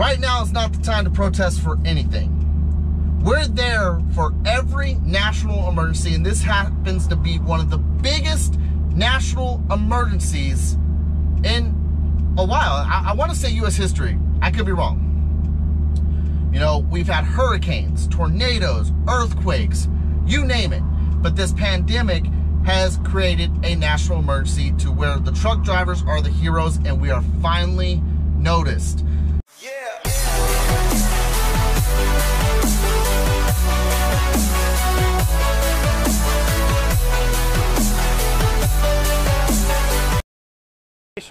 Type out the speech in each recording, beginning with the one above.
Right now is not the time to protest for anything. We're there for every national emergency, and this happens to be one of the biggest national emergencies in a while. I want to say U.S. history. I could be wrong. You know, we've had hurricanes, tornadoes, earthquakes, you name it. But this pandemic has created a national emergency to where the truck drivers are the heroes, and we are finally noticed.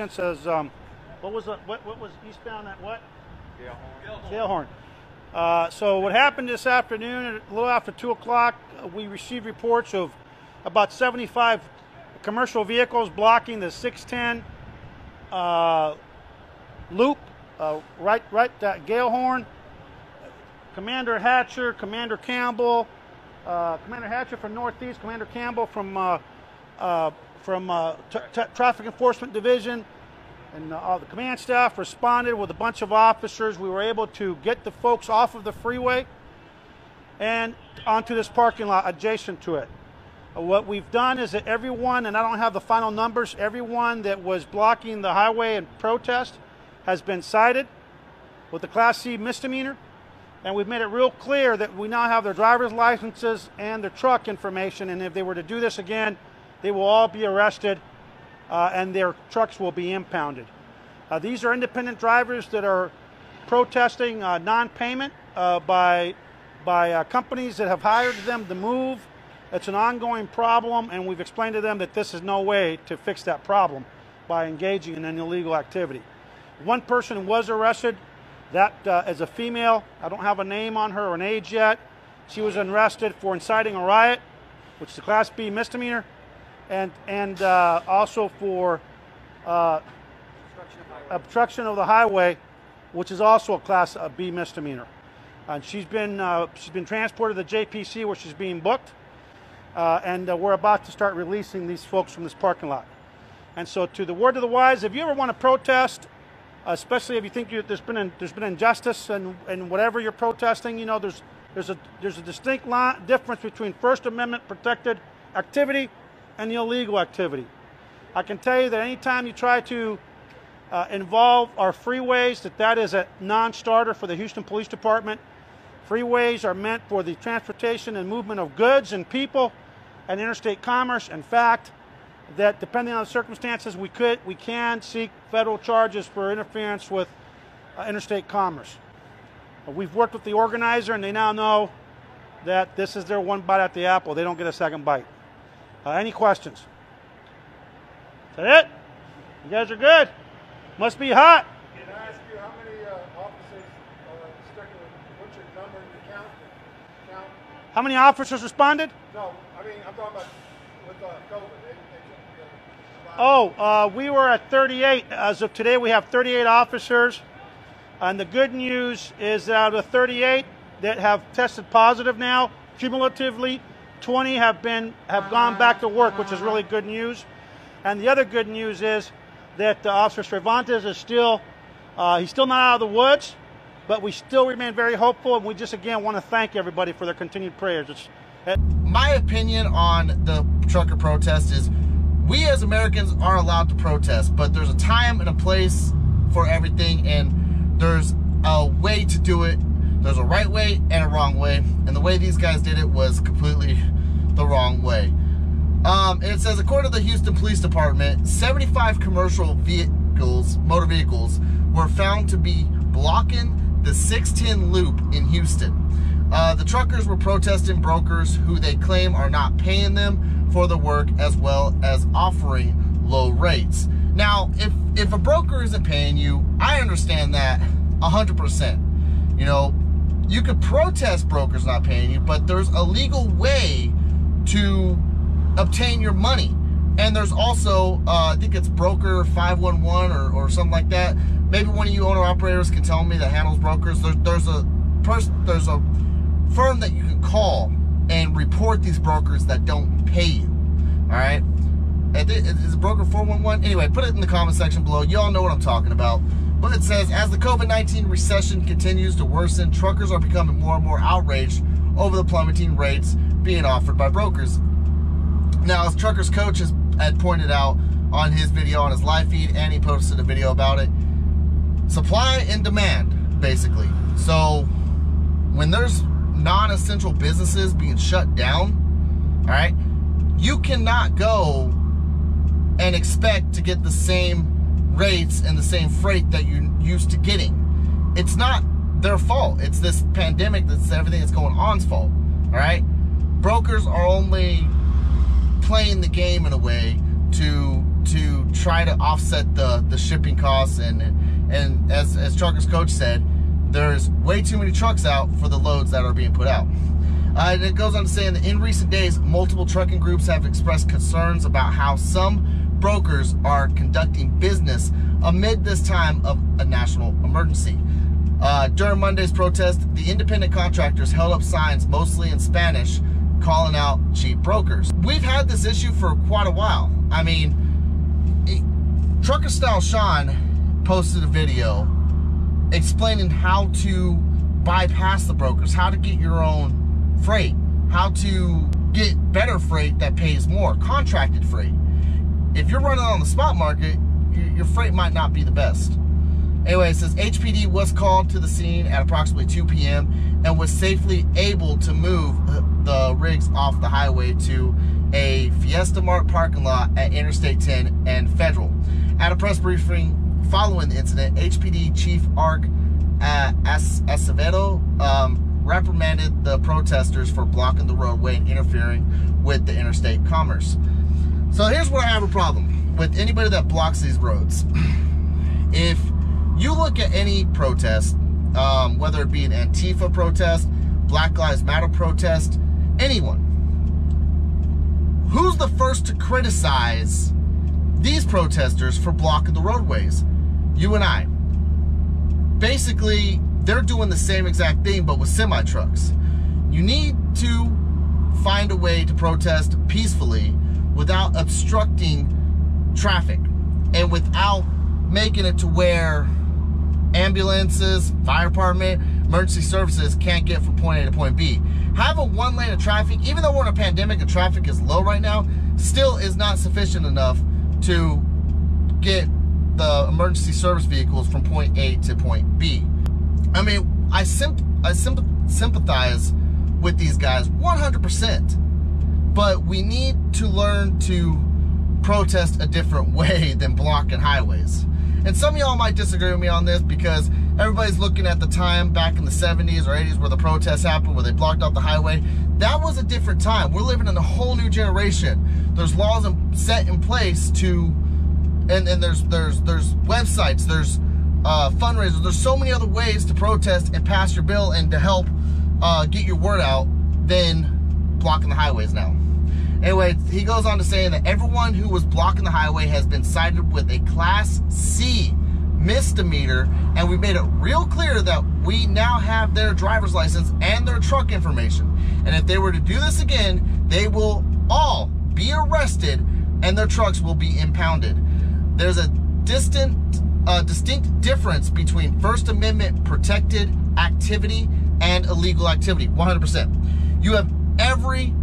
Says, what was eastbound at what? Gale Horn. So what happened this afternoon, a little after 2 o'clock, we received reports of about 75 commercial vehicles blocking the 610 loop right at Gale Horn. Commander Hatcher, Commander Campbell, Commander Hatcher from Northeast, Commander Campbell from Traffic Enforcement Division, and all the command staff responded with a bunch of officers. We were able to get the folks off of the freeway and onto this parking lot adjacent to it. What we've done is that everyone, and I don't have the final numbers, everyone that was blocking the highway in protest has been cited with a Class C misdemeanor, and we've made it real clear that we now have their driver's licenses and their truck information, and if they were to do this again, they will all be arrested and their trucks will be impounded. These are independent drivers that are protesting non-payment by companies that have hired them to move. It's an ongoing problem, and we've explained to them that this is no way to fix that problem by engaging in an illegal activity. One person was arrested. That is a female. I don't have a name on her or an age yet. She was arrested for inciting a riot, which is a Class B misdemeanor, and also for obstruction of the highway, which is also a Class B misdemeanor. And she's been transported to the JPC where she's being booked, and we're about to start releasing these folks from this parking lot. And so, to the word of the wise, if you ever want to protest, especially if you think there's been injustice and whatever you're protesting, you know, there's a distinct difference between First Amendment protected activity and the illegal activity. I can tell you that anytime you try to involve our freeways, that is a non-starter for the Houston Police Department. Freeways are meant for the transportation and movement of goods and people and interstate commerce. In fact, that depending on the circumstances, we can seek federal charges for interference with interstate commerce. We've worked with the organizer, and they now know that this is their one bite at the apple. They don't get a second bite. Any questions? Is that it? You guys are good. Must be hot. Can I ask you how many officers what's your number in the count? How many officers responded? No, I mean, I'm talking about with COVID. We were at 38. As of today, we have 38 officers. And the good news is that out of the 38 that have tested positive now, cumulatively, 20 have gone back to work, which is really good news. And the other good news is that Officer Cervantes is still not out of the woods, but we still remain very hopeful, and we just again want to thank everybody for their continued prayers. My opinion on the trucker protest is we as Americans are allowed to protest, but there's a time and a place for everything, and there's a way to do it. There's a right way and a wrong way, and the way these guys did it was completely the wrong way. And it says, according to the Houston Police Department, 75 commercial motor vehicles, were found to be blocking the 610 loop in Houston. The truckers were protesting brokers who they claim are not paying them for the work, as well as offering low rates. Now, if a broker isn't paying you, I understand that 100%. You know, you could protest brokers not paying you, but there's a legal way to obtain your money. And there's also, I think it's broker 511 or something like that. Maybe one of you owner operators can tell me that handles brokers. There's a firm that you can call and report these brokers that don't pay you. All right, is it broker 411? Anyway, put it in the comment section below. You all know what I'm talking about. But it says, as the COVID-19 recession continues to worsen, truckers are becoming more and more outraged over the plummeting rates being offered by brokers. Now, as Truckers Coach had pointed out on his video on his live feed, and he posted a video about it, supply and demand, basically. So when there's non-essential businesses being shut down, all right, you cannot go and expect to get the same rates and the same freight that you're used to getting. It's not their fault. It's this pandemic, that's everything that's going on's fault. All right, brokers are only playing the game in a way to try to offset the shipping costs, and as Truckers Coach said, there's way too many trucks out for the loads that are being put out. And it goes on to say that in recent days, multiple trucking groups have expressed concerns about how some brokers are conducting business amid this time of a national emergency. During Monday's protest, the independent contractors held up signs, mostly in Spanish, calling out cheap brokers. We've had this issue for quite a while. I mean, Trucker Style SHAWN posted a video explaining how to bypass the brokers, how to get your own freight, how to get better freight that pays more, contracted freight. If you're running on the spot market, your freight might not be the best. Anyway, it says HPD was called to the scene at approximately 2 p.m. and was safely able to move the rigs off the highway to a Fiesta Mart parking lot at Interstate 10 and Federal. At a press briefing following the incident, HPD Chief Ark Acevedo reprimanded the protesters for blocking the roadway and interfering with the interstate commerce. So here's where I have a problem with anybody that blocks these roads. If you look at any protest, whether it be an Antifa protest, Black Lives Matter protest, anyone, who's the first to criticize these protesters for blocking the roadways? You and I. Basically, they're doing the same exact thing, but with semi-trucks. You need to find a way to protest peacefully without obstructing traffic and without making it to where ambulances, fire department, emergency services can't get from point A to point B. Having one lane of traffic, even though we're in a pandemic and traffic is low right now, still is not sufficient enough to get the emergency service vehicles from point A to point B. I mean, I sympathize with these guys 100%, but we need to learn to protest a different way than blocking highways. And some of y'all might disagree with me on this because everybody's looking at the time back in the 70s or 80s where the protests happened, where they blocked off the highway. That was a different time. We're living in a whole new generation. There's laws set in place to, and there's websites, there's fundraisers, there's so many other ways to protest and pass your bill and to help get your word out than blocking the highways now. Anyway, he goes on to say that everyone who was blocking the highway has been cited with a Class C misdemeanor, and we made it real clear that we now have their driver's license and their truck information. And if they were to do this again, they will all be arrested and their trucks will be impounded. There's a distinct difference between First Amendment protected activity and illegal activity, 100%. You have every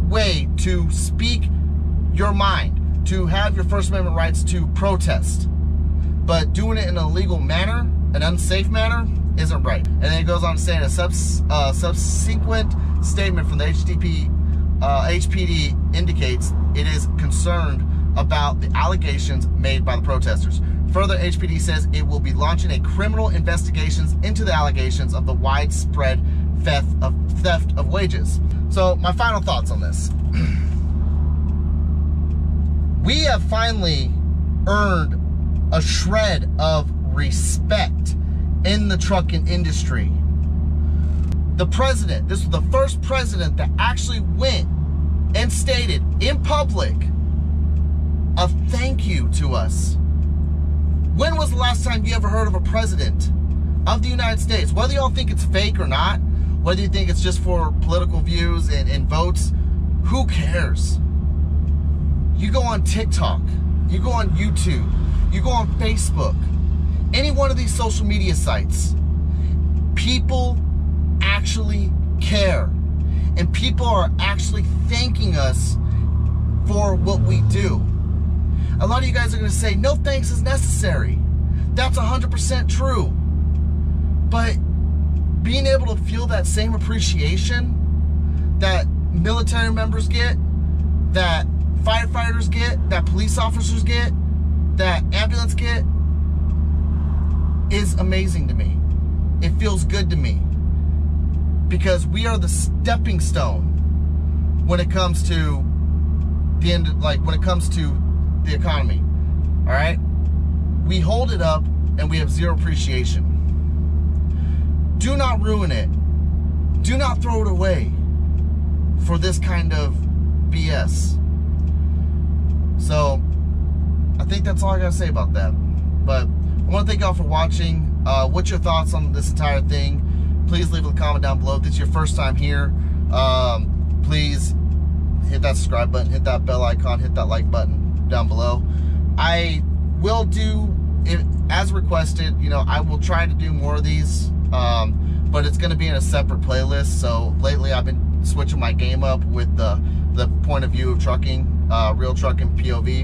way to speak your mind, to have your First Amendment rights to protest, but doing it in an illegal manner, an unsafe manner, isn't right. And then it goes on to say in a subsequent statement from the HPD indicates it is concerned about the allegations made by the protesters. Further, HPD says it will be launching a criminal investigations into the allegations of the widespread theft of wages. So my final thoughts on this. We have finally earned a shred of respect in the trucking industry. The president, this was the first president that actually went and stated in public a thank you to us. When was the last time you ever heard of a president of the United States? Whether y'all think it's fake or not, whether you think it's just for political views and votes, who cares? You go on TikTok, you go on YouTube, you go on Facebook. any one of these social media sites, people actually care. And people are actually thanking us for what we do. A lot of you guys are going to say, no thanks is necessary. That's 100% true. But being able to feel that same appreciation that military members get, that firefighters get, that police officers get, that ambulance get, is amazing to me. It feels good to me. Because we are the stepping stone when it comes to the end, like when it comes to the economy. All right? We hold it up and we have zero appreciation. Do not ruin it. Do not throw it away for this kind of BS. So, I think that's all I gotta say about that. But I want to thank y'all for watching. What's your thoughts on this entire thing? Please leave a comment down below. If this is your first time here, please hit that subscribe button, hit that bell icon, hit that like button down below. I will do, as requested, you know, I will try to do more of these, but it's going to be in a separate playlist. So lately I've been switching my game up with the point of view of trucking, real trucking POV,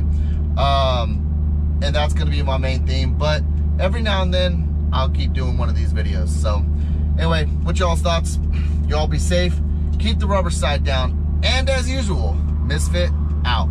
and that's going to be my main theme. But every now and then I'll keep doing one of these videos. So anyway, what's y'all's thoughts? Y'all be safe, keep the rubber side down, and as usual, Misfit out.